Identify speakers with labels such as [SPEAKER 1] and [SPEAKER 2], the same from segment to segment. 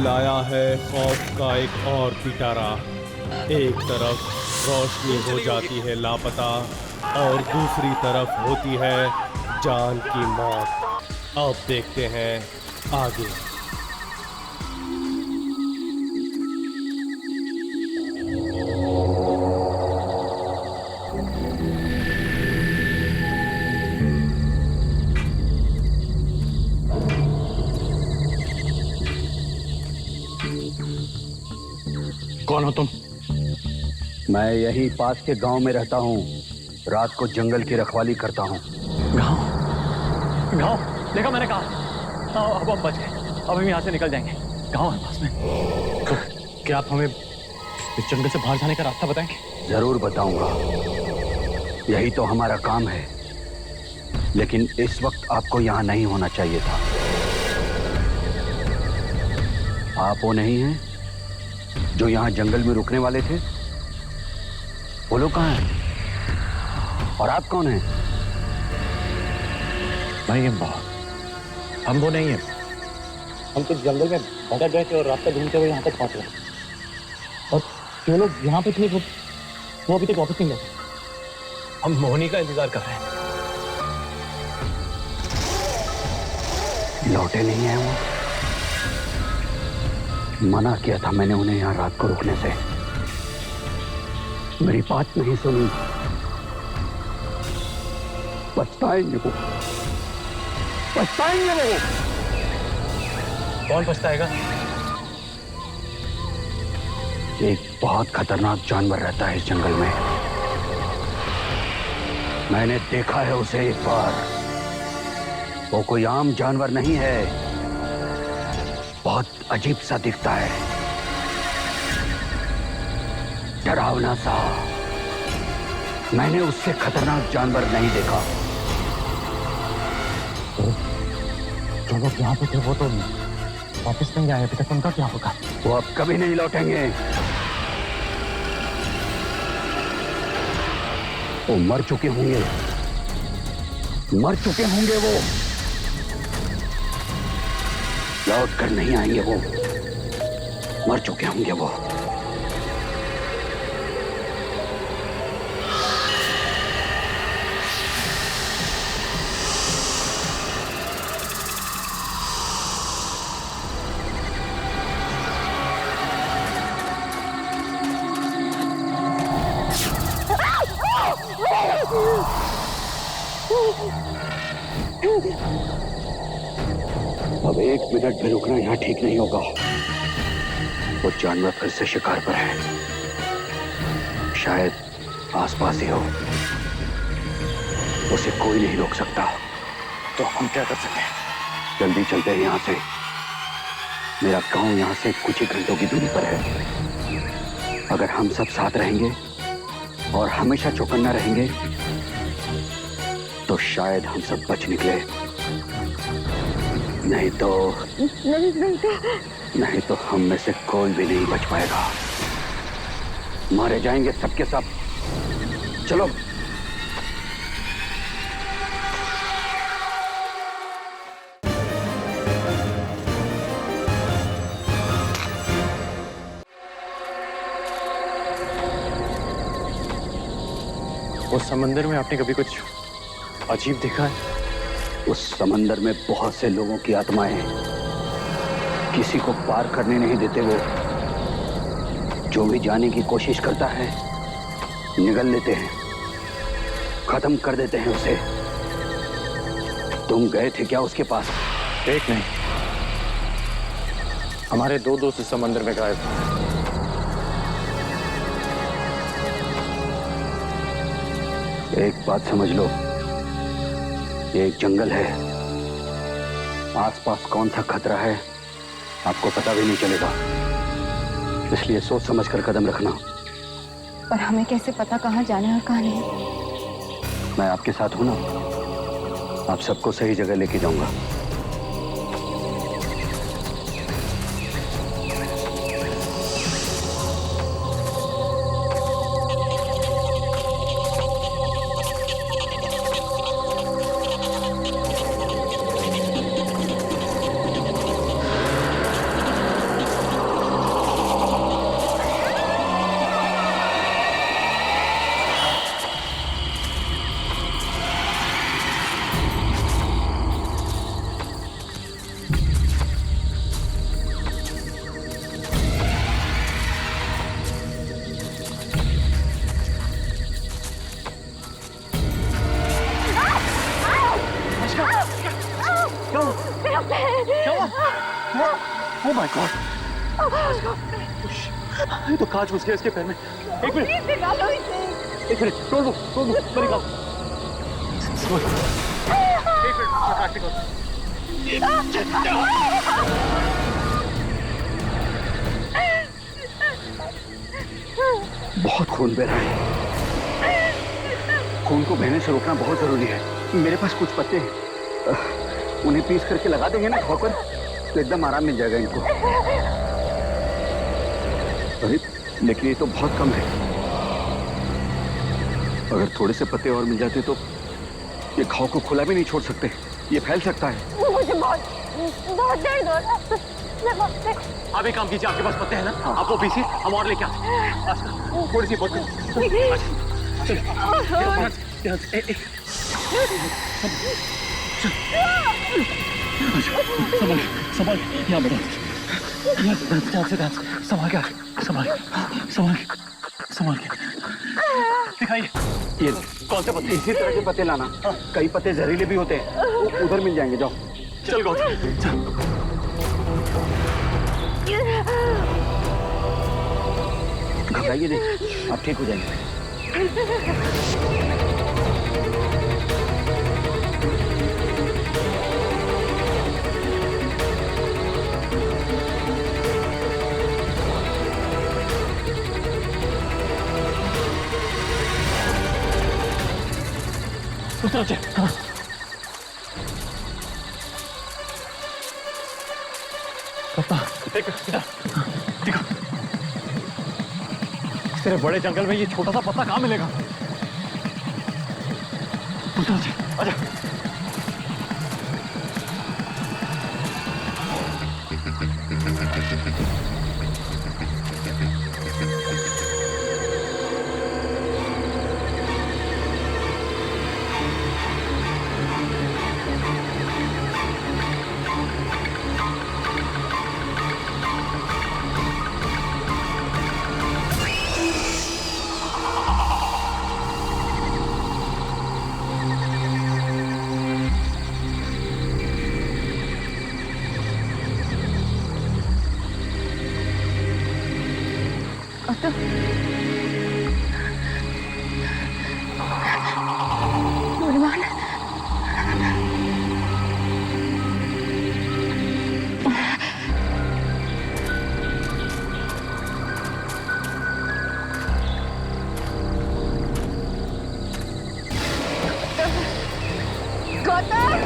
[SPEAKER 1] लाया है खौफ का एक और पिटारा। एक तरफ रोशनी हो जाती है लापता और दूसरी तरफ होती है जान की मौत। अब देखते हैं आगे।
[SPEAKER 2] कौन हो तुम?
[SPEAKER 3] मैं यही पास के गांव में रहता हूँ। रात को जंगल की रखवाली करता हूँ।
[SPEAKER 2] गांव? गांव देखा मैंने कहा। अब हम बच गए। अब हम यहाँ से निकल जाएंगे। गांव है पास में। तो क्या आप हमें इस जंगल से बाहर जाने का रास्ता बताएंगे?
[SPEAKER 3] जरूर बताऊंगा। यही तो हमारा काम है। लेकिन इस वक्त आपको यहाँ नहीं होना चाहिए था। आप वो नहीं हैं जो यहाँ जंगल में रुकने वाले थे? वो लोग कहाँ हैं? और आप कौन हैं?
[SPEAKER 2] नहीं हम वो नहीं है। हम तो जंगल में भटक गए थे और रास्ता ढूंढते हुए यहाँ तक पहुंच गए। और जो लोग यहाँ पे थे वो अभी तक वापस नहीं लौटे। हम मोहनी का इंतजार कर रहे हैं।
[SPEAKER 3] लौटे नहीं है वो? मना किया था मैंने उन्हें यहाँ रात को रुकने से। मेरी बात नहीं सुनी। पछताएंगे वो। पछताएंगे वो।
[SPEAKER 2] कौन पछताएगा?
[SPEAKER 3] एक बहुत खतरनाक जानवर रहता है इस जंगल में। मैंने देखा है उसे एक बार। वो कोई आम जानवर नहीं है। बहुत अजीब सा दिखता है, डरावना सा। मैंने उससे खतरनाक जानवर नहीं देखा।
[SPEAKER 2] जो लोग यहाँ पे थे वो तो वापस नहीं आए अभी तक। उनका क्या होगा?
[SPEAKER 3] वो अब कभी नहीं लौटेंगे। वो मर चुके होंगे। मर चुके होंगे वो। लौट कर नहीं आएंगे वो। मर चुके होंगे वो। अब एक मिनट भी रुकना यहाँ ठीक नहीं होगा। वो जानवर फिर से शिकार पर है। शायद आसपास ही हो। उसे कोई नहीं रोक सकता।
[SPEAKER 2] तो हम क्या कर सकते हैं?
[SPEAKER 3] जल्दी चलते हैं यहाँ से। मेरा गांव यहाँ से कुछ ही घंटों की दूरी पर है। अगर हम सब साथ रहेंगे और हमेशा चौकन्ना रहेंगे तो शायद हम सब बच निकले। नहीं तो हम में से कोई भी नहीं बच पाएगा। मारे जाएंगे सबके सब। चलो।
[SPEAKER 2] उस समंदर में आपने कभी कुछ अजीब देखा है?
[SPEAKER 3] उस समंदर में बहुत से लोगों की आत्माएं हैं। किसी को पार करने नहीं देते वो। जो भी जाने की कोशिश करता है निगल लेते हैं, खत्म कर देते हैं उसे। तुम गए थे क्या उसके पास?
[SPEAKER 2] एक नहीं, हमारे दो दोस्त इस समंदर में गायब थे।
[SPEAKER 3] एक बात समझ लो, ये एक जंगल है। आसपास कौन सा खतरा है आपको पता भी नहीं चलेगा। इसलिए सोच समझकर कदम रखना।
[SPEAKER 4] पर हमें कैसे पता कहाँ जाना है और कहाँ नहीं?
[SPEAKER 3] मैं आपके साथ हूं ना। आप सबको सही जगह लेके जाऊंगा।
[SPEAKER 2] माय गॉड, ये तो कांच घुस गया इसके पैर में। एक मिनट, एक मिनट, तोड़ दो, मेरी बात। एक मिनट, कांच निकाल।
[SPEAKER 3] बहुत खून बह रहा है। खून को बहने से रोकना बहुत जरूरी है। मेरे पास कुछ पत्ते हैं, उन्हें पीस करके लगा देंगे ना घाव पर, तो एकदम आराम मिल जाएगा इनको। अरे लेकिन ये तो बहुत कम है। अगर थोड़े से पत्ते और मिल जाते तो ये घाव को खुला भी नहीं छोड़ सकते, ये फैल सकता है।
[SPEAKER 5] मुझे बहुत दर्द हो रहा है।
[SPEAKER 2] आप एक काम कीजिए, आपके पास पत्ते हैं ना, आप वो पीसिए, हम और लेके आते हैं। अच्छा, थोड़ी सी बहुत। संभाल, यहाँ बैठो, संभाल के, संभाल के दिखाइए।
[SPEAKER 3] ये कौन से पत्ते? इसी तरह के पत्ते लाना, कई पत्ते जहरीले भी होते हैं, उधर मिल जाएंगे। जाओ
[SPEAKER 2] चल गौतम, चल।
[SPEAKER 3] घबराइए नहीं, आप ठीक हो जाएंगे।
[SPEAKER 2] उस तरफ से। हाँ। पत्ता देख, इधर देखो। इस तेरे बड़े जंगल में ये छोटा सा पत्ता कहाँ मिलेगा? उस तरफ से, आजा।
[SPEAKER 4] बुढ़मान,
[SPEAKER 5] गौतम,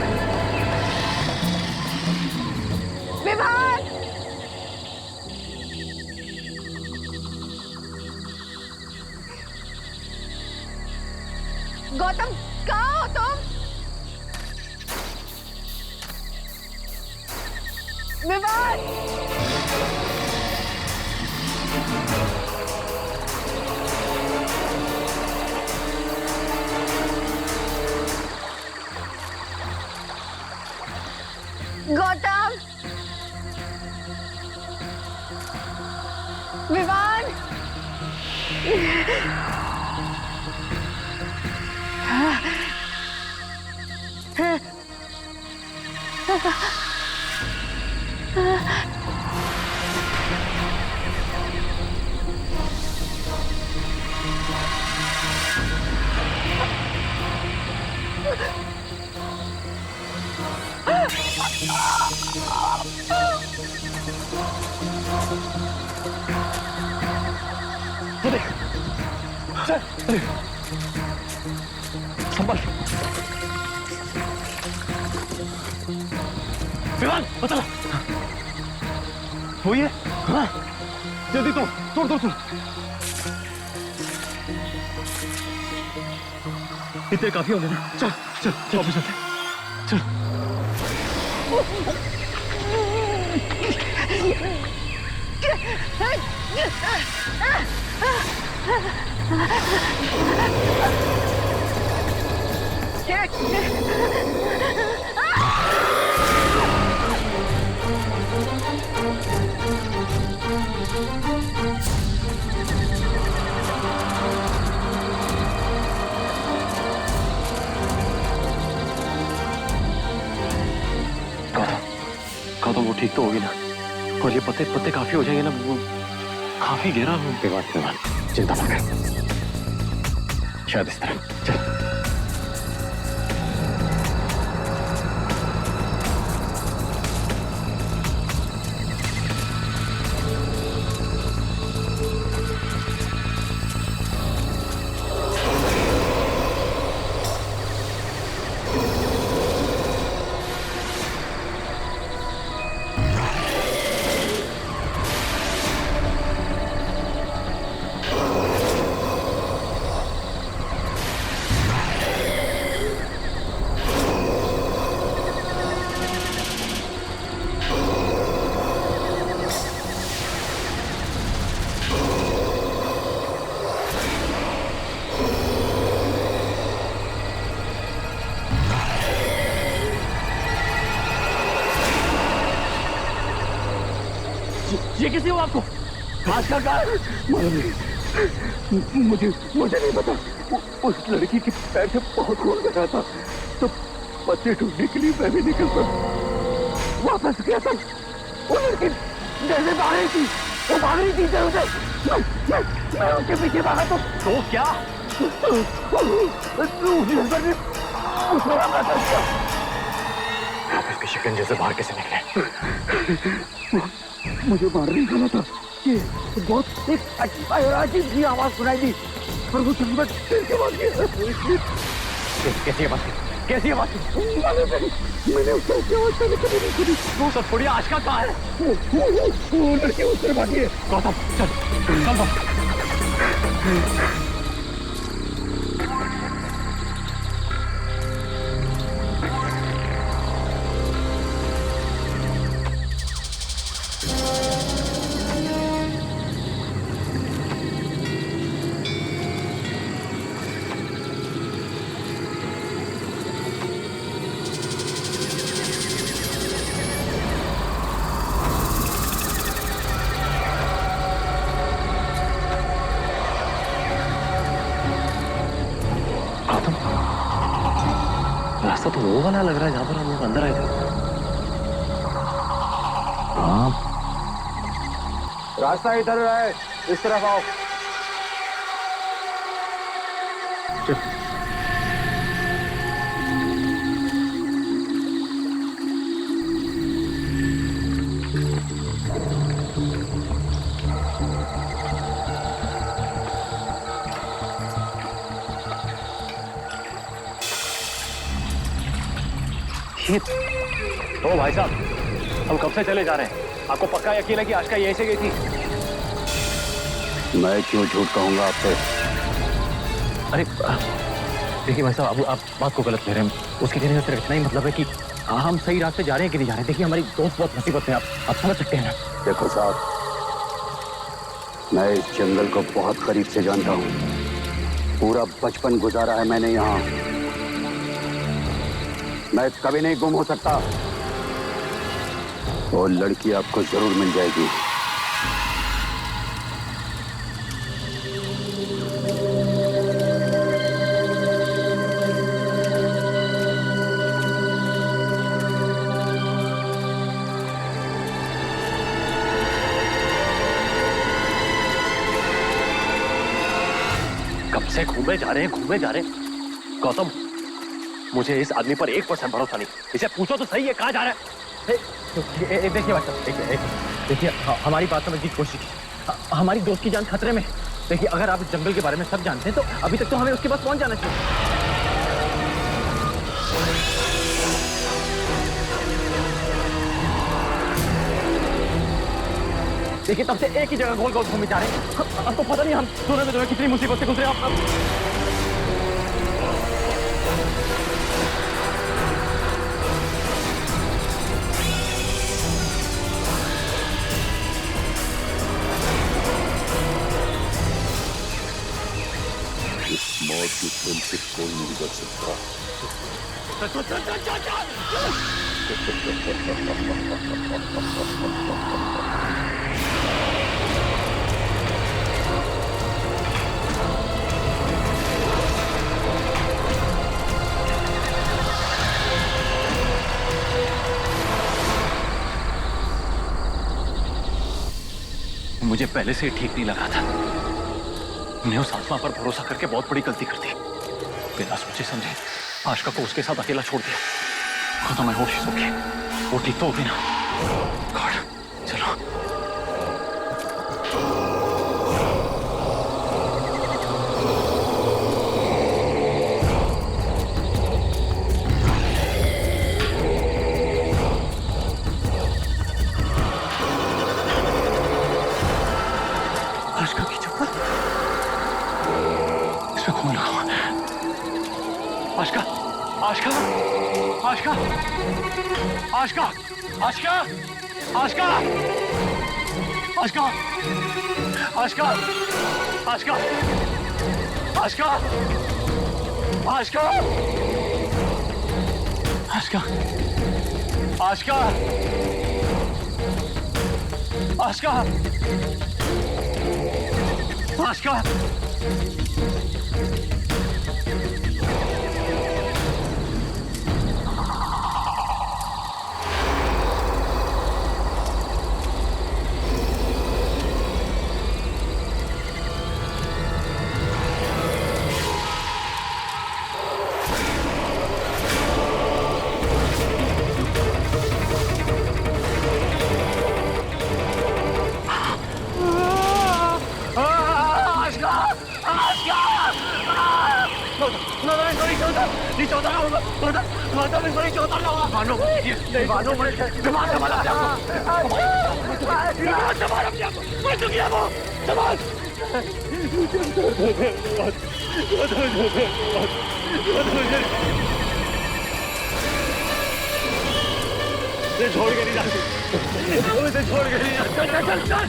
[SPEAKER 5] विभान, गौतम, कहाँ हो तुम? विभान, गौतम, विभान,
[SPEAKER 2] संभाल। विमान, बचा ला। वो ये? हाँ। जल्दी तोड़। इतने काफी होंगे ना? चल वापस चलते। चल। गौतम, वो ठीक तो होगी ना? और ये पत्ते पत्ते काफी हो जाएंगे ना, वो काफी गहरा हो। विमान चिंता मत कर, शायद इस तरह। चल ये किसी हो आपको? आज का मालूम नहीं, मुझे नहीं पता। उस लड़की के पैर से बहुत खून बह रहा था, तो पत्ते ढूंढने के लिए मैं भी निकल पड़ा। वापस गया था, वो लड़की जैसे भाग रही थी, वो भाग रही थी इधर उधर, मैं उसके पीछे भागा तो क्या? उसने हमला कर दिया। आप इसके शिकंजे से बाहर कैसे निकले? मुझे मार नहीं गया था। ये बहुत एक अजीब सी आवाज सुनाई दी और वो चंबट के बाद कैसी आवाज? मैंने उसकी आवाज पहले कभी नहीं सुनी। वो सब थोड़ी आज का कहाँ है? वो लड़की उस तरफ भागी है। गौतम चल रास्ता तो वो वाला लग रहा है जहां पर हम लोग अंदर आए थे। हाँ,
[SPEAKER 3] रास्ता इधर है, इस तरफ आओ।
[SPEAKER 2] तो भाई साहब, हम कब से चले जा रहे हैं? आपको पक्का यकीन है कि आशका यहीं से गई थी?
[SPEAKER 3] मैं क्यों झूठ कहूंगा आपसे?
[SPEAKER 2] अरे देखिए भाई साहब, अब आप बात को गलत ले रहे हैं। उसके कहने से सिर्फ इतना ही मतलब है कि हम सही रास्ते जा रहे हैं कि नहीं जा रहे हैं। देखिए हमारी दोस्त बहुत मुसीबत में, आप समझ सकते हैं ना।
[SPEAKER 3] देखो साहब, मैं इस जंगल को बहुत करीब से जानता हूँ। पूरा बचपन गुजारा है मैंने यहाँ। मैं कभी नहीं गुम हो सकता। वो लड़की आपको जरूर मिल जाएगी।
[SPEAKER 2] कब से घूमे जा रहे हैं गौतम, मुझे इस आदमी पर 1% भरोसा नहीं। इसे पूछो तो सही है कहाँ जा रहा है। देखिए भाई साहब, देखिए हमारी बात समझने की कोशिश कीजिए। हमारी दोस्त की जान खतरे में। देखिए अगर आप इस जंगल के बारे में सब जानते हैं तो अभी तक तो हमें उसके पास पहुंच जाना चाहिए। देखिए तब से एक ही जगह गोल गोल घूमे जा रहे हैं। अब तो पता नहीं हम दोनों में कितनी मुसीबत से गुजरे। आप
[SPEAKER 6] मौत की फिल्म से कोई नहीं बच सकता।
[SPEAKER 2] मुझे पहले से ही ठीक नहीं लगा था। हमने उस आत्मा पर भरोसा करके बहुत बड़ी गलती कर दी। बिना सोचे समझे आशिका को उसके साथ अकेला छोड़ दिया। खुदा मैं होश सो गई, वो ठीक तो होगी ना? गॉड, चलो। आशिका की चप्पल इसमें खून लगा हुआ। आशिका, आशिका, आशिका, आशिका, आशिका, आशिका, आशिका, आशिका, आशिका, आशिका, आशिका, आशिका, आशिका, आशिका, आशिका, छोड़ के नहीं जाती, उसे छोड़ के नहीं जाती। चल चल चल।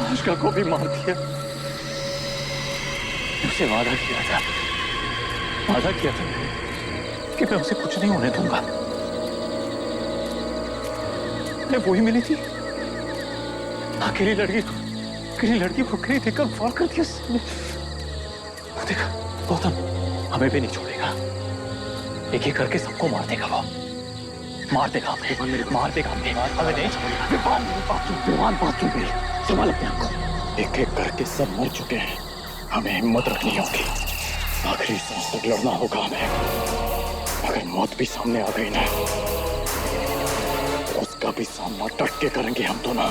[SPEAKER 2] आशिका को भी मार दिया। उसे वादा किया था कि मैं उसे कुछ नहीं होने दूंगा। मैं वही मिली थी, अकेली लड़की फुकरी देखकर वार कर दिया। वो देखा गौतम हमें भी नहीं छोड़ेगा, एक एक करके सबको मार देगा। वो मार देगा हमें हमें नहीं छोड़ेगा। बात सुन मेरी, संभाल अपने आप को। एक एक करके सब मर चुके हैं, हमें हिम्मत रखनी होगी। आखिरी सांस तक लड़ना होगा हमें। अगर मौत भी सामने आ गई ना, तो उसका भी सामना डट के करेंगे हम दोनों।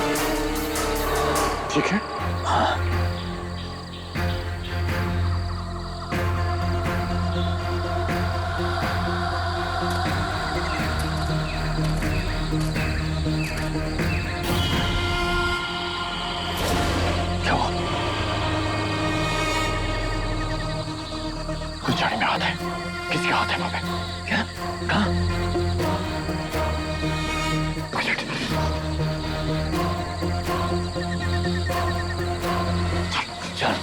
[SPEAKER 2] ठीक है? हाँ। क्या हुआ? कुछ झाड़ी में हाथ है। किसके हाथ है वहां पे? क्या? कहाँ? चल।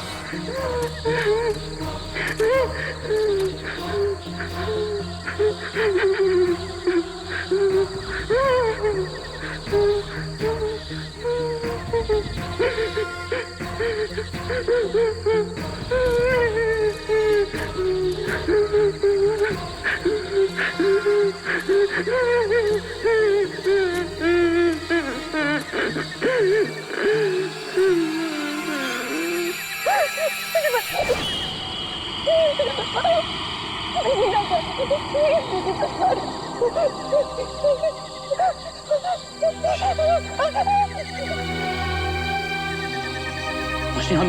[SPEAKER 2] मशीन में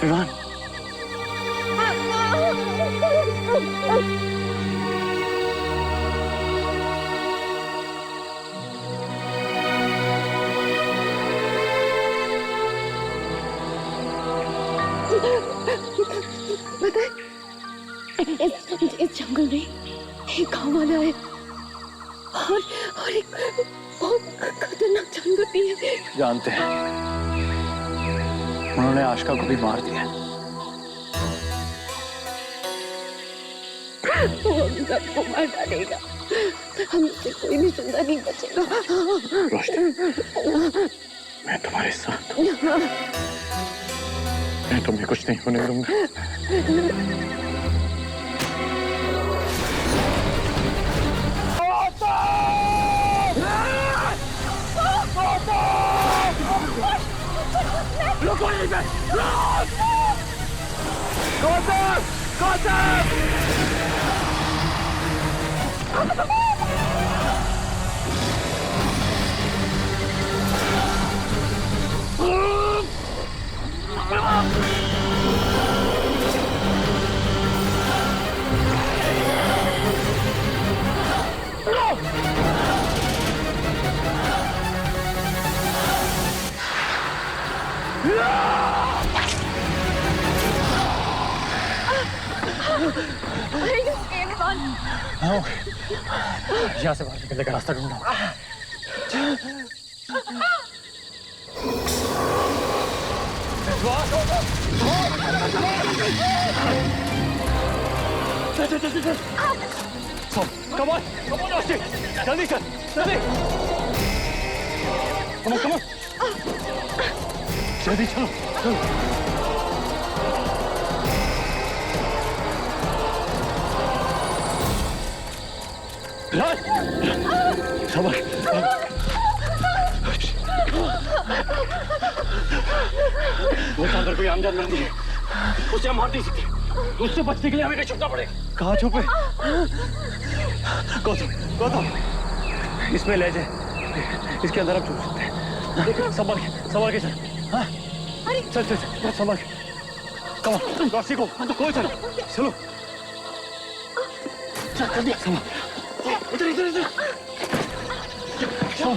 [SPEAKER 2] विमान
[SPEAKER 5] इस जंगल में एक गांव वाला है और एक बहुत खतरनाक जानवर भी है।
[SPEAKER 2] जानते हैं, उन्होंने आशिका को भी मार दिया।
[SPEAKER 5] वो हम सबको मार डालेगा, हमसे कोई भी जिंदा नहीं बचेगा।
[SPEAKER 2] रोशनी, मैं तुम्हारे साथ हूँ। मैं तुम्हें कुछ नहीं होने दूंगा। यहाँ से बाहर निकलने का रास्ता ढूंढना। Come on, Roshi, जल्दी चल, जल्दी। Come on, जल्दी चलो, चलो। सबर वो अंदर कोई आमजाद नहीं है, उसे हम मार नहीं सकते, उससे बचने के लिए हमें छुपना पड़ेगा। कहाँ छुपे? गौतम इसमें ले जाए, इसके अंदर हम छुप सकते हैं। संभाल के चल। हाँ चल संभाल के। कम रोशी को कोई चलो जल्दी संभाल। इधर जाओ।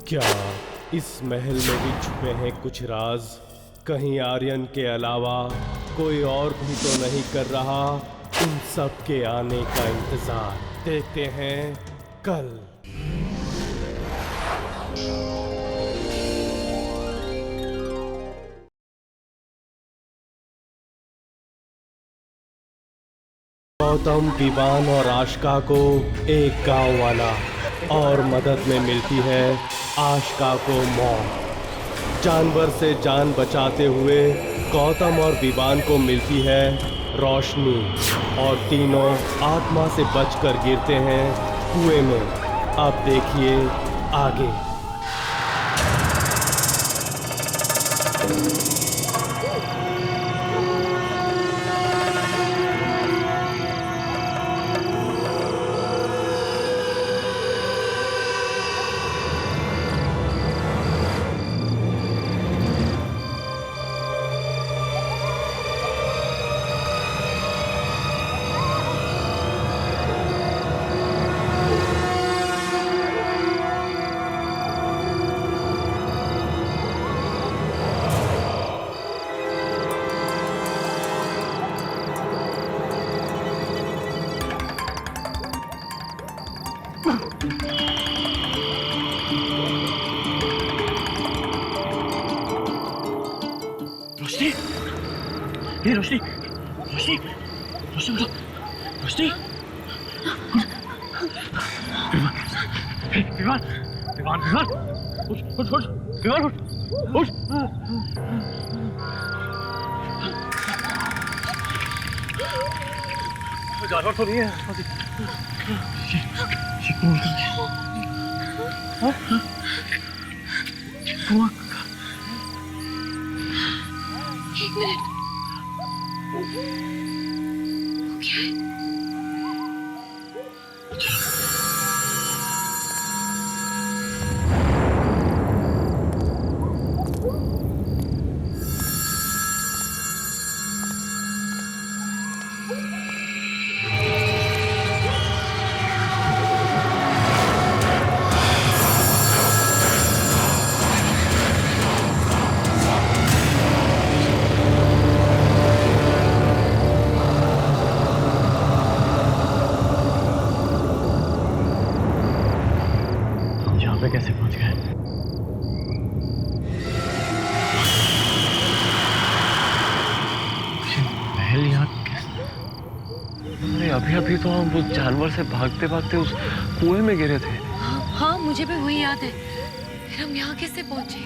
[SPEAKER 1] क्या इस महल में भी छुपे हैं कुछ राज? कहीं आर्यन के अलावा कोई और भी तो नहीं कर रहा उन सब के आने का इंतजार? देखते हैं कल। गौतम, विवान और आशिका को एक गांव वाला और मदद में मिलती है आशिका को मौत। जानवर से जान बचाते हुए गौतम और विवान को मिलती है रोशनी और तीनों आत्मा से बचकर गिरते हैं कुएं में। अब देखिए आगे।
[SPEAKER 2] रोशनी उठ जानवर तो नहीं है।
[SPEAKER 5] एक मिनट,
[SPEAKER 2] कैसे पहुंच गए? महल यहाँ कैसे? अरे अभी अभी तो हम उस जानवर से भागते भागते उस कुएं में गिरे थे।
[SPEAKER 5] हाँ, मुझे भी वही याद है। फिर हम यहाँ कैसे पहुंचे?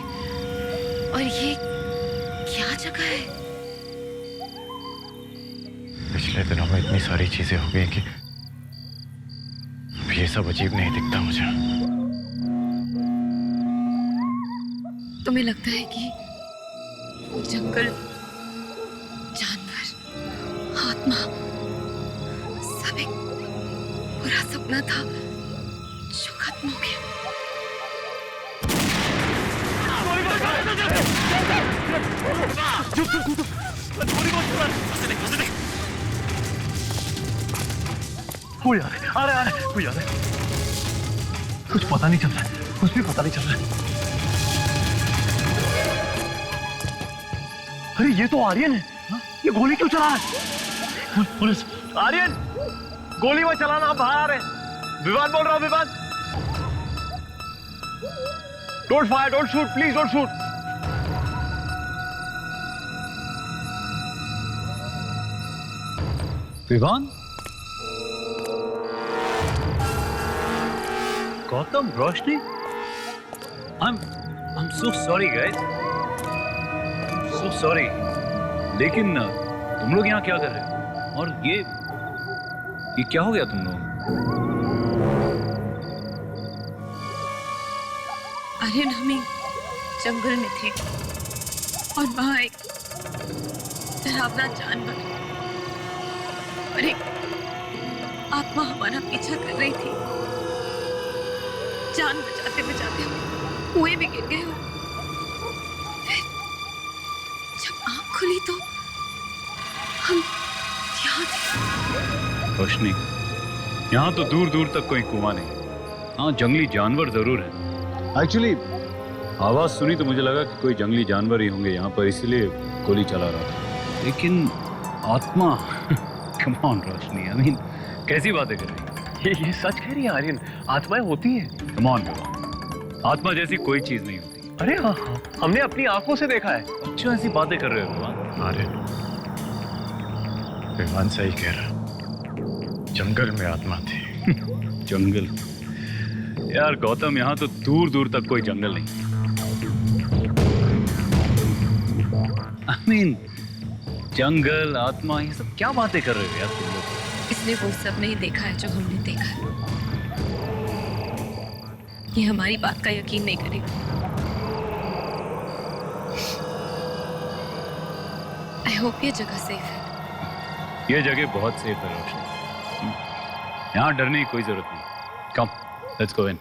[SPEAKER 5] और ये क्या जगह है?
[SPEAKER 2] पिछले दिनों में इतनी सारी चीजें हो गई कि अब ये सब अजीब नहीं दिखता मुझे।
[SPEAKER 5] तुम्हें लगता है कि जंगल, जानवर, आत्मा सब एक बुरा सपना था जो खत्म हो गया?
[SPEAKER 2] कोई आ रहा है, कोई आ रहा है। कुछ पता नहीं चल रहा है, कुछ भी पता नहीं चल रहा है। अरे ये तो आर्यन है। ये गोली क्यों चला रहा है? पुलिस! आर्यन, गोली मत चलाना, आप बाहर आ रहे हैं। विवान बोल रहा हूँ, Vivaan. Don't fire, don't shoot, please don't shoot. Vivaan? Gautam, Roshni? I'm so sorry guys. So sorry. लेकिन तुम लोग यहाँ क्या कर रहे हो? और ये क्या हो गया तुम लोग?
[SPEAKER 5] अरे हम एक जंगल में थे और वहां एक डरावना जानवर और एक आत्मा हमारा पीछा कर रही थी। जान बचाते बचाते हम कुएं में गिर गए और फिर जब आंख खुली तो हम यहाँ थे।
[SPEAKER 7] रोशनी, यहाँ तो दूर दूर तक कोई कुआं नहीं। हाँ, जंगली जानवर जरूर है। एक्चुअली आवाज सुनी तो मुझे लगा कि कोई जंगली जानवर ही होंगे यहाँ पर, इसलिए गोली चला रहा था। लेकिन आत्मा come on Roshni, I mean कैसी बातें कर रही है?
[SPEAKER 2] ये सच कह रही है आर्यन, आत्माएं होती हैं।
[SPEAKER 7] कम ऑन, आत्मा जैसी कोई चीज नहीं होती।
[SPEAKER 2] अरे हाँ, हमने अपनी आंखों से देखा है।
[SPEAKER 7] अच्छा, ऐसी बातें कर रहे हो
[SPEAKER 2] आर्यन, विमान सही कह रहा, जंगल में आत्मा थी।
[SPEAKER 7] जंगल? यार गौतम, यहाँ तो दूर दूर तक कोई जंगल नहीं। I mean, जंगल, आत्मा, ये सब क्या बातें कर रहे हो यार तुम लोग?
[SPEAKER 5] इसने वो सब नहीं देखा है जो हमने देखा है। ये हमारी बात का यकीन नहीं करेगा। आई होप ये जगह सेफ है।
[SPEAKER 7] ये जगह बहुत सेफ है रोशनी, यहाँ डरने की कोई जरूरत नहीं। Come, let's go in.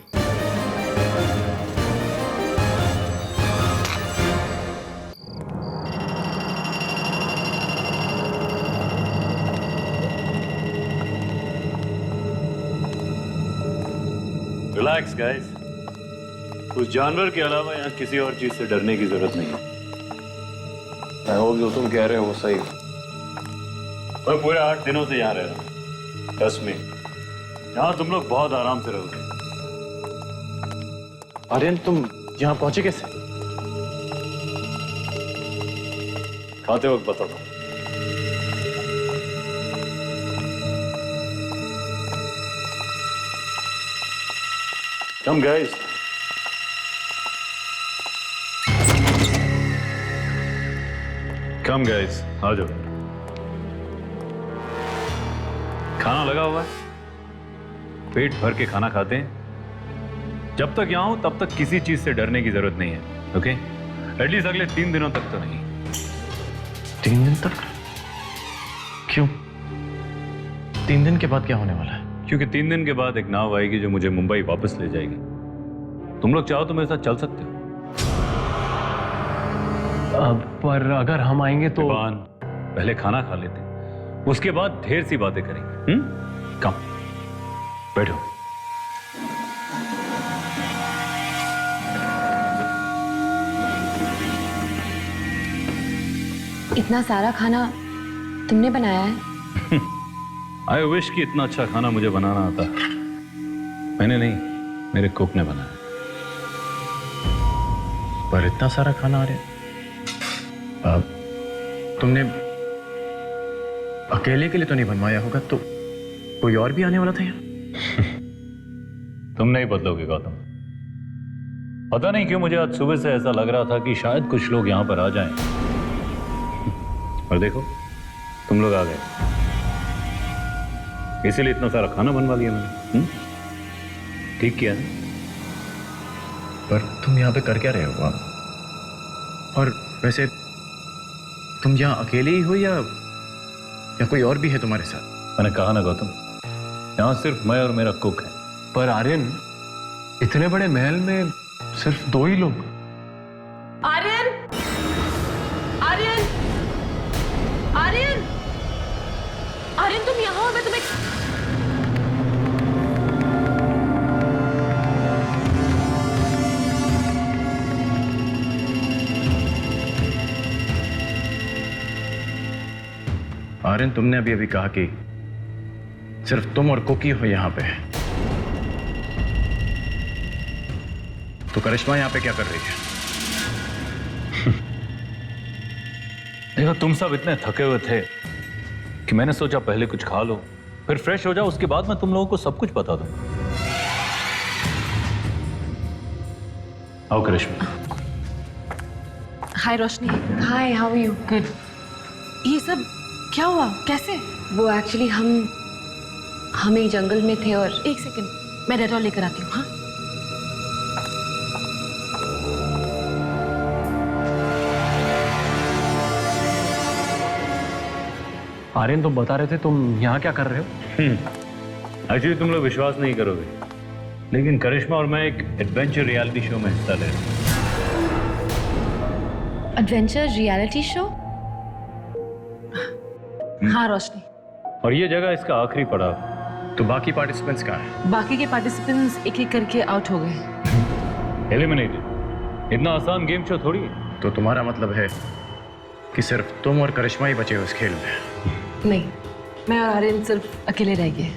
[SPEAKER 8] Relax guys, उस जानवर के अलावा यहाँ किसी और चीज से डरने की जरूरत नहीं है।
[SPEAKER 6] मैं होप जो तुम कह रहे हो वो सही।
[SPEAKER 8] मैं पूरे 8 दिनों से यहाँ रह रहा हूँ। ट्रस्ट मी, यहाँ तुम लोग बहुत आराम से रहोगे।
[SPEAKER 2] आर्यन, तुम यहाँ पहुंचे कैसे?
[SPEAKER 8] खाते वक्त बताता हूँ। Come guys.
[SPEAKER 7] कम गाइस, आ जाओ। खाना लगा हुआ है, पेट भर के खाना खाते हैं। जब तक यहाँ हूं तब तक किसी चीज से डरने की जरूरत नहीं है, ओके? एटलीस्ट अगले 3 दिनों तक तो नहीं।
[SPEAKER 2] 3 दिन तक? क्यों? 3 दिन के बाद क्या होने वाला है?
[SPEAKER 7] क्योंकि 3 दिन के बाद एक नाव आएगी जो मुझे मुंबई वापस ले जाएगी। तुम लोग चाहो तो मेरे साथ चल सकते हो।
[SPEAKER 2] पर अगर हम आएंगे तो
[SPEAKER 7] पहले खाना खा लेते, उसके बाद ढेर सी बातें करेंगे। कम, बैठो।
[SPEAKER 4] इतना सारा खाना तुमने बनाया है?
[SPEAKER 7] आई विश कि इतना अच्छा खाना मुझे बनाना आता। मैंने नहीं, मेरे कुक ने बनाया।
[SPEAKER 2] पर इतना सारा खाना आ रहा है। तुमने अकेले के लिए तो नहीं बनवाया होगा, तो कोई और भी आने वाला था यहाँ?
[SPEAKER 7] तुम नहीं बदलोगे गौतम। पता नहीं क्यों मुझे आज सुबह से ऐसा लग रहा था कि शायद कुछ लोग यहां पर आ जाएं। और देखो तुम लोग आ गए, इसीलिए इतना सारा खाना बनवा लिया मैंने। ठीक किया ना?
[SPEAKER 2] पर तुम यहाँ पे कर क्या रहे हो आप? और वैसे तुम यहाँ अकेले ही हो या कोई और भी है तुम्हारे साथ?
[SPEAKER 7] मैंने कहा ना गौतम, यहाँ सिर्फ मैं और मेरा कुक है।
[SPEAKER 2] पर आर्यन, इतने बड़े महल में सिर्फ 2 ही लोग।
[SPEAKER 5] आर्यन, आर्यन, आर्यन, आर्यन तुम यहाँ हो? मैं तुम्हें
[SPEAKER 2] आर्यन, तुमने अभी अभी कहा कि सिर्फ तुम और कुकी हो यहाँ पे, तो करिश्मा यहाँ पे क्या कर रही है?
[SPEAKER 7] देखो तुम सब इतने थके हुए थे कि मैंने सोचा पहले कुछ खा लो, फिर फ्रेश हो जाओ, उसके बाद मैं तुम लोगों को सब कुछ बता दूं। आओ करिश्मा।
[SPEAKER 5] हाय रोशनी।
[SPEAKER 9] हाय, हाउ आर यू?
[SPEAKER 5] गुड। ये सब क्या हुआ? कैसे?
[SPEAKER 9] वो एक्चुअली हम एक जंगल में थे और
[SPEAKER 5] एक सेकंड, मैं डेटॉल लेकर आती हूँ। हाँ
[SPEAKER 2] आर्यन, तुम बता रहे थे तुम यहाँ क्या कर रहे हो?
[SPEAKER 7] एक्चुअली तुम लोग विश्वास नहीं करोगे, लेकिन करिश्मा और मैं एक एडवेंचर रियलिटी शो में हिस्सा ले रहे हैं।
[SPEAKER 9] Adventure reality show?
[SPEAKER 5] हाँ रोशनी।
[SPEAKER 7] और ये जगह इसका आखिरी पड़ाव।
[SPEAKER 2] तो बाकी पार्टिसिपेंट्स कहाँ हैं?
[SPEAKER 5] बाकी के पार्टिसिपेंट्स एक एक करके आउट हो गए।
[SPEAKER 7] एलिमिनेटेड। इतना आसान गेम शो थोड़ी है।
[SPEAKER 2] तो तुम्हारा मतलब है कि सिर्फ तुम और करिश्मा ही बचे हो इस खेल में?
[SPEAKER 5] नहीं, मैं और आर्यन सिर्फ अकेले रह गए।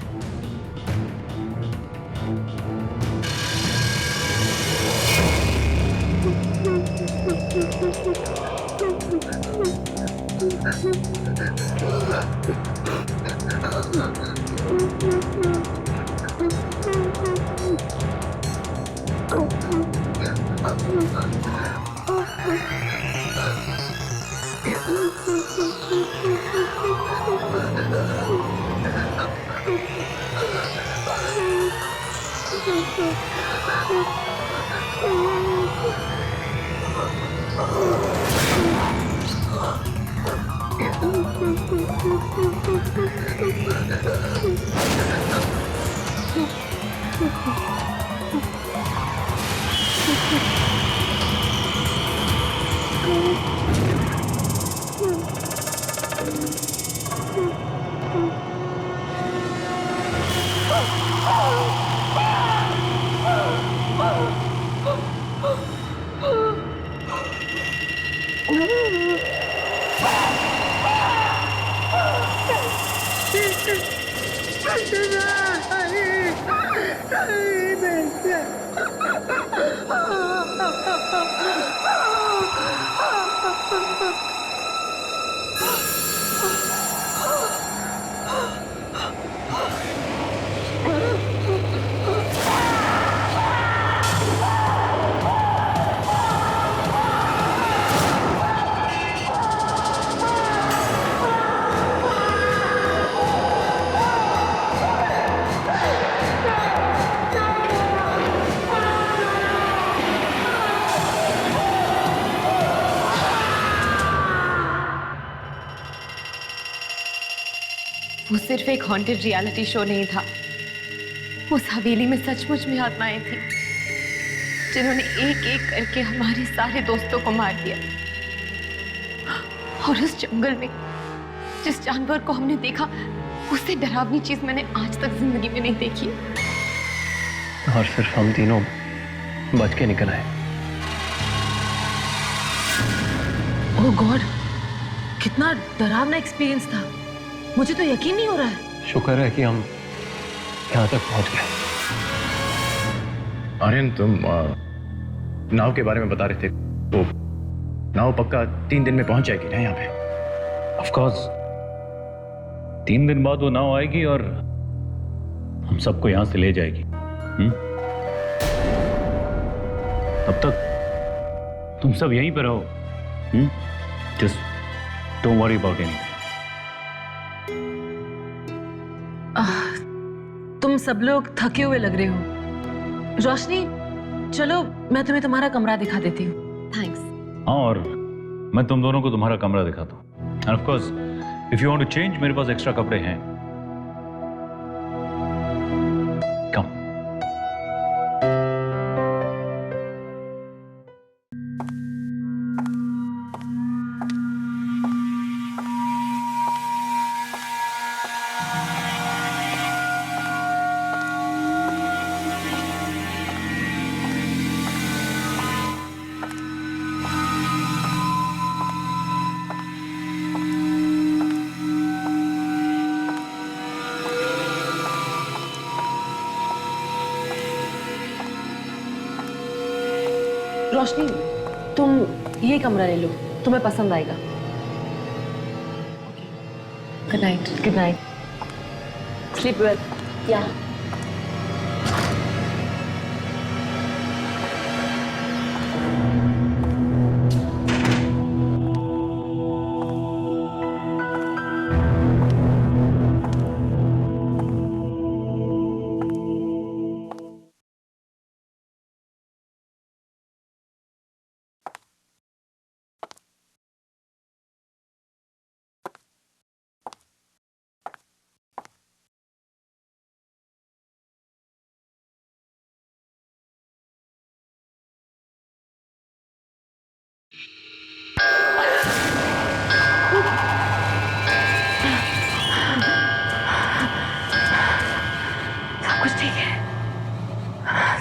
[SPEAKER 5] वो सिर्फ एक हॉन्टेड रियलिटी शो नहीं था। उस हवेली में सचमुच में आत्माएं थी जिन्होंने एक एक करके हमारे सारे दोस्तों को मार दिया। और उस जंगल में जिस जानवर को हमने देखा, उससे डरावनी चीज मैंने आज तक जिंदगी में नहीं देखी।
[SPEAKER 2] और सिर्फ हम तीनों बच के निकल आए।
[SPEAKER 5] ओह गॉड, कितना डरावना एक्सपीरियंस था। मुझे तो यकीन नहीं हो रहा है।
[SPEAKER 2] शुक्र है कि हम यहाँ तक पहुँच गए। आर्यन, तुम नाव के बारे में बता रहे थे,
[SPEAKER 10] तो नाव पक्का 3 दिन में पहुंच जाएगी ना यहाँ पे?
[SPEAKER 7] ऑफ कोर्स 3 दिन बाद वो नाव आएगी और हम सबको यहां से ले जाएगी। तब तक तुम सब यहीं पर रहो। Just don't worry about anything.
[SPEAKER 9] तुम सब लोग थके हुए लग रहे हो। रोशनी, चलो मैं तुम्हें तुम्हारा कमरा दिखा देती हूँ। थैंक्स।
[SPEAKER 7] हाँ, और मैं तुम दोनों को तुम्हारा कमरा दिखाता हूँ। And of course if you want to change, मेरे पास एक्स्ट्रा कपड़े हैं। कम।
[SPEAKER 9] रोशनी, तुम ये कमरा ले लो, तुम्हें पसंद आएगा। Good night. Good night. Sleep well. या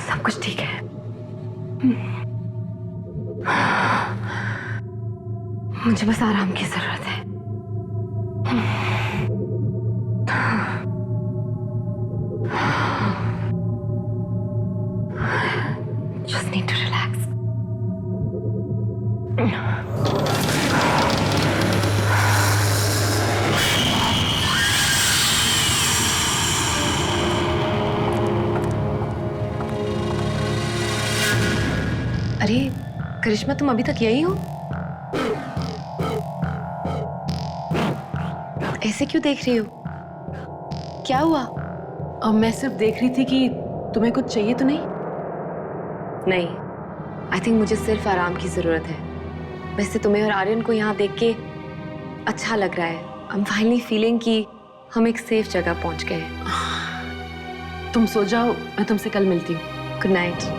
[SPEAKER 9] सब कुछ ठीक है। मुझे बस आराम की जरूरत है। Just need to relax. अरे करिश्मा, तुम अभी तक यही हो? ऐसे क्यों देख रही हो? क्या हुआ? मैं सिर्फ देख रही थी कि तुम्हें कुछ चाहिए तो नहीं?
[SPEAKER 4] नहीं, आई थिंक मुझे सिर्फ आराम की जरूरत है। वैसे तुम्हें और आर्यन को यहाँ देख के अच्छा लग रहा है। आई एम फाइनली फीलिंग कि हम एक सेफ जगह पहुंच गए हैं।
[SPEAKER 9] तुम सो जाओ, मैं तुमसे कल मिलती हूँ।
[SPEAKER 4] Good night.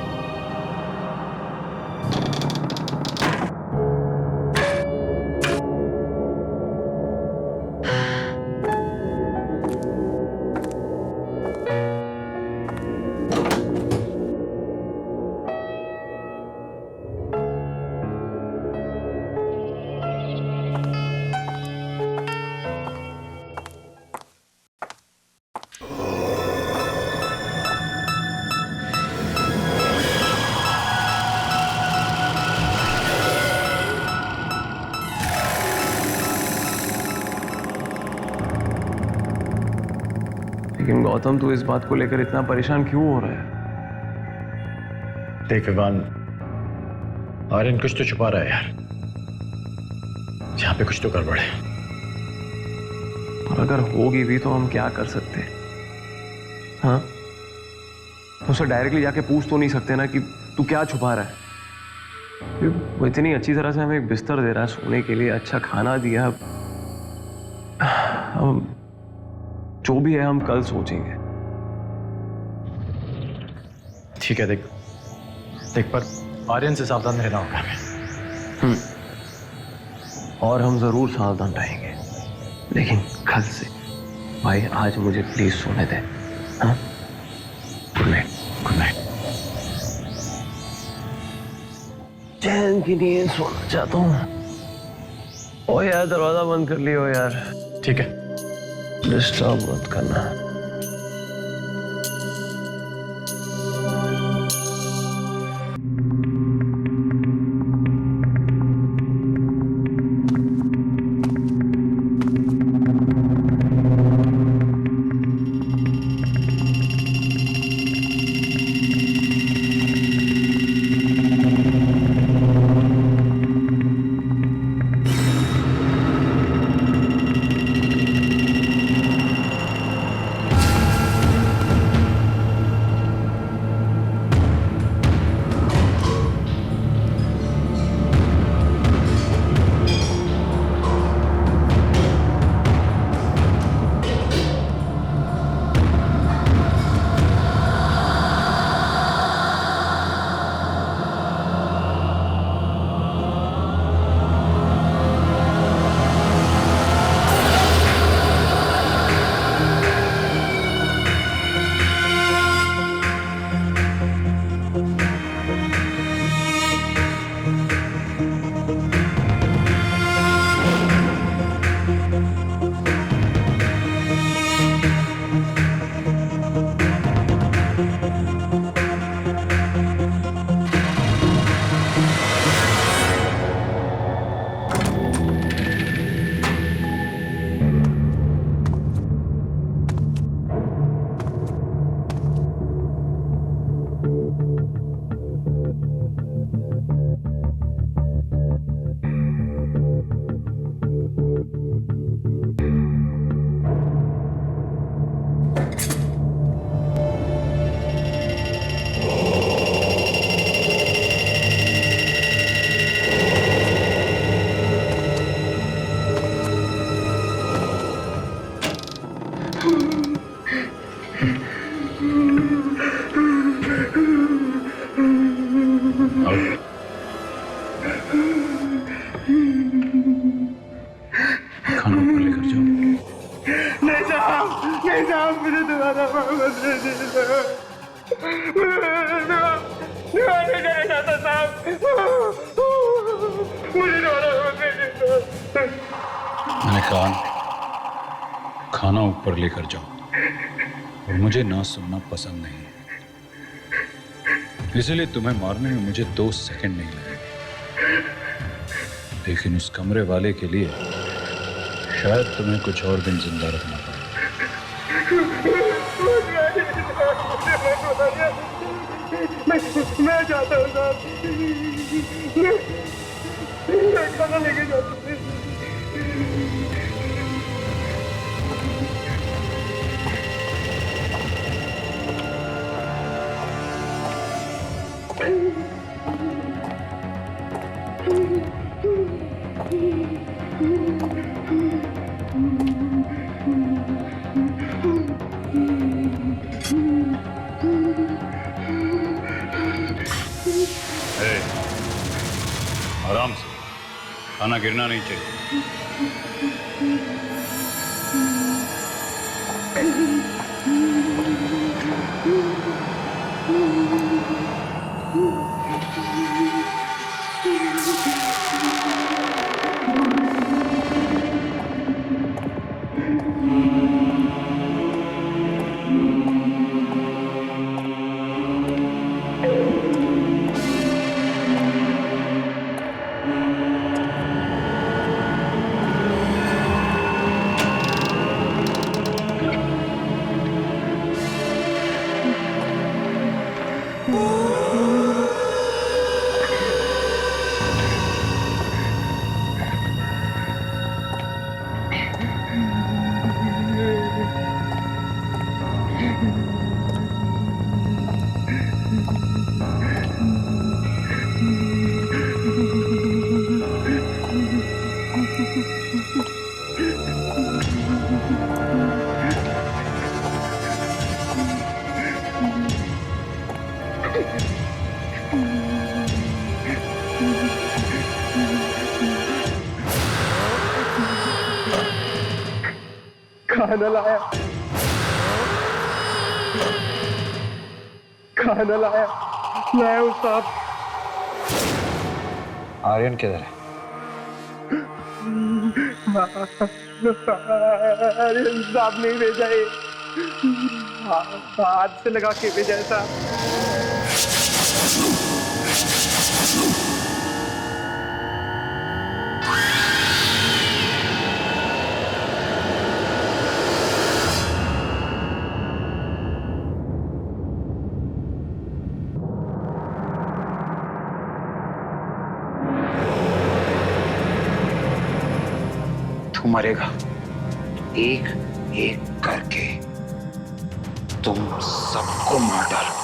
[SPEAKER 11] लेकिन गौतम, तू इस बात को लेकर इतना परेशान क्यों हो रहा है?
[SPEAKER 10] देख विवान, आर्यन कुछ तो छुपा रहा है यार। यहाँ पे कुछ तो गड़बड़ है।
[SPEAKER 11] और अगर होगी भी तो हम क्या कर सकते हैं? हाँ, उसे डायरेक्टली जाके पूछ तो नहीं सकते ना कि तू क्या छुपा रहा है। वो इतनी अच्छी तरह से हमें एक बिस्तर दे रहा है सोने के लिए, अच्छा खाना दिया। हम जो भी है हम कल सोचेंगे।
[SPEAKER 10] ठीक है, देख पर आर्यन से सावधान रहना होगा हमें।
[SPEAKER 11] और हम जरूर सावधान रहेंगे, लेकिन कल से भाई आज मुझे प्लीज सोने दे। हाँ, गुड नाइट।
[SPEAKER 10] Good night.
[SPEAKER 11] चैन की नींद सोना चाहता हूँ। ओ यार, दरवाजा बंद कर लियो यार।
[SPEAKER 10] ठीक है,
[SPEAKER 11] डिस्टर्ब मत करना।
[SPEAKER 2] मुझे तुम्हारा वापस दे दीजिए। मैं नहीं जाना चाहता साहब, मुझे तुम्हारा वापस दे दीजिए।
[SPEAKER 7] मैंने कहा खाना ऊपर लेकर जाओ और मुझे ना सुनना पसंद नहीं है, इसलिए तुम्हें मारने में मुझे 2 सेकंड नहीं लगे। लेकिन उस कमरे वाले के लिए शायद तुम्हें कुछ और दिन जिंदा रखना पड़े।
[SPEAKER 2] मैं जाता हूँ साहब, मैं खाना लेके जाता हूँ।
[SPEAKER 7] आराम से, खाना गिरना नहीं चाहिए।
[SPEAKER 2] खाना लाया, खाना लाया, लाया हूँ साहब।
[SPEAKER 10] आर्यन किधर है?
[SPEAKER 2] आर्यन साहब नहीं भेजा है, हाथ से लगा के भेजा है साहब।
[SPEAKER 3] तू मरेगा एक एक करके, तुम सबको मार डालूंगा।